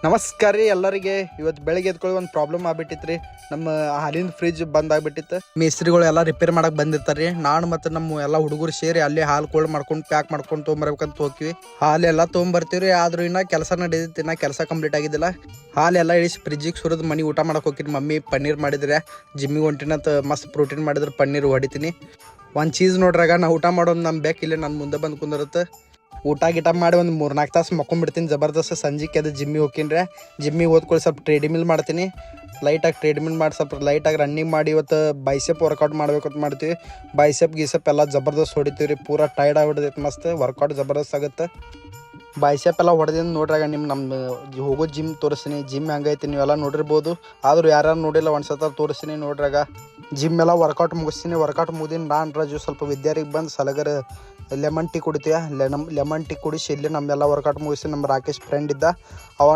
ನಮಸ್ಕಾರ ರೀ ಎಲ್ಲರಿಗೆ. ಇವತ್ತು ಬೆಳಗ್ಗೆ ಎದ್ಕೊಳ್ಳಿ ಒಂದು ಪ್ರಾಬ್ಲಮ್ ಆಗ್ಬಿಟ್ಟಿತ್ತು ರೀ. ನಮ್ಮ ಹಾಲಿನ ಫ್ರಿಜ್ ಬಂದ್ ಆಗ್ಬಿಟ್ಟಿತ್ತು. ಮೇಸ್ತ್ರಿಗಳು ಎಲ್ಲ ರಿಪೇರ್ ಮಾಡಕ್ ಬಂದಿರ್ತಾರೆ ರೀ. ನಾನು ಮತ್ತು ನಮ್ಮ ಎಲ್ಲ ಹುಡುಗರು ಸೇರಿ ಅಲ್ಲಿ ಹಾಲು ಕೋಲ್ಡ್ ಮಾಡ್ಕೊಂಡು ಪ್ಯಾಕ್ ಮಾಡ್ಕೊಂಡು ತೊಗೊಂಬರ್ಬೇಕಂತ ಹೋಗ್ತೀವಿ. ಹಾಲೆಲ್ಲ ತೊಗೊಂಬರ್ತೀವಿ ರೀ. ಆದ್ರೂ ಇನ್ನ ಕೆಲಸ ನಡೆದಿತ್ತು, ಇನ್ನ ಕೆಲಸ ಕಂಪ್ಲೀಟ್ ಆಗಿದ್ದಿಲ್ಲ. ಹಾಲೆಲ್ಲ ಇಳಿಸಿ ಫ್ರಿಜ್ಜಿಗೆ ಸುರಿದು ಮನೆ ಊಟ ಮಾಡಕ್ಕೆ ಹೋಗಿರಿ. ಮಮ್ಮಿ ಪನ್ನೀರ್ ಮಾಡಿದ್ರೆ ಜಿಮ್ಮಿಗೆ ಹೊಂಟಿನಂತ ಮಸ್ತ್ ಪ್ರೋಟೀನ್ ಮಾಡಿದ್ರೆ ಪನ್ನೀರ್ ಹೊಡಿತೀನಿ. ಒಂದು ಚೀಸ್ ನೋಡ್ರಾಗ ನಾ ಊಟ ಮಾಡೋದು ನಮ್ಮ ಬೇಕು ಇಲ್ಲೇ ನನ್ನ ಮುಂದೆ ಬಂದು ಕುಂದಿರುತ್ತೆ. ಊಟ ಗಿಟ ಮಾಡಿ ಒಂದು 3-4 ತಾಸು ಮಕ್ಕೊಂಡ್ಬಿಡ್ತೀನಿ ಜಬರ್ದಸ್ತ್. ಸಂಜೆಗೆ ಅದು ಜಿಮ್ಮಿಗೆ ಹೋಗ್ತೀನಿ. ಜಿಮ್ಮಿಗೆ ಓದ್ಕೊಳ್ಳಿ ಸ್ವಲ್ಪ ಟ್ರೇಡ್ಮಿಲ್ ಮಾಡ್ತೀನಿ. ಲೈಟಾಗಿ ಟ್ರೇಡ್ಮಿಲ್ ಮಾಡಿ ಸ್ವಲ್ಪ ಲೈಟಾಗಿ ರನ್ನಿಂಗ್ ಮಾಡಿ ಇವತ್ತು ಬೈಸೆಪ್ ವರ್ಕೌಟ್ ಮಾಡ್ಬೇಕಂತ ಮಾಡ್ತೀವಿ. ಬೈಸೆಪ್ ಗೀಸೆಪ್ ಎಲ್ಲ ಜಬರ್ದಸ್ತ್ ಹೊಡಿತೀವಿ ರೀ. ಪೂರಾ ಟೈರ್ಡ್ ಆಗಿಬಿಡ್ತೈತೆ. ಮಸ್ತ್ ವರ್ಕೌಟ್ ಜಬರ್ದಸ್ತ್ ಆಗುತ್ತೆ. ಬೈಸೆಪ್ ಎಲ್ಲ ಹೊಡೆದಿಂದ ನೋಡ್ರಾಗ ನಮ್ಮ ಹೋಗೋ ಜಿಮ್ ತೋರಿಸ್ತೀನಿ. ಜಿಮ್ ಹೆಂಗೈತಿ ನೀವೆಲ್ಲ ನೋಡಿರ್ಬೋದು. ಆದರೂ ಯಾರು ನೋಡಿಲ್ಲ ಒಂದ್ಸತ ತೋರಿಸ್ತೀನಿ ನೋಡ್ರಾಗ. ಜಿಮ್ ಎಲ್ಲ ವರ್ಕೌಟ್ ಮುಗಿಸ್ತೀನಿ. ವರ್ಕೌಟ್ ಮುಗಿದಿನ ನಾನು ರಾಜು ಸ್ವಲ್ಪ ವಿದ್ಯಾರ್ಥಿಗೆ ಬಂದು ಸಲಗರ ಲೆಮನ್ ಟೀ ಕುಡಿತೀಯ. ಲೆಮನ್ ಟೀ ಕುಡಿಸಿ ಇಲ್ಲಿ ನಮ್ಮೆಲ್ಲ ವರ್ಕೌಟ್ ಮುಗಿಸಿ ನಮ್ಮ ರಾಕೇಶ್ ಫ್ರೆಂಡ್ ಇದ್ದ ಅವ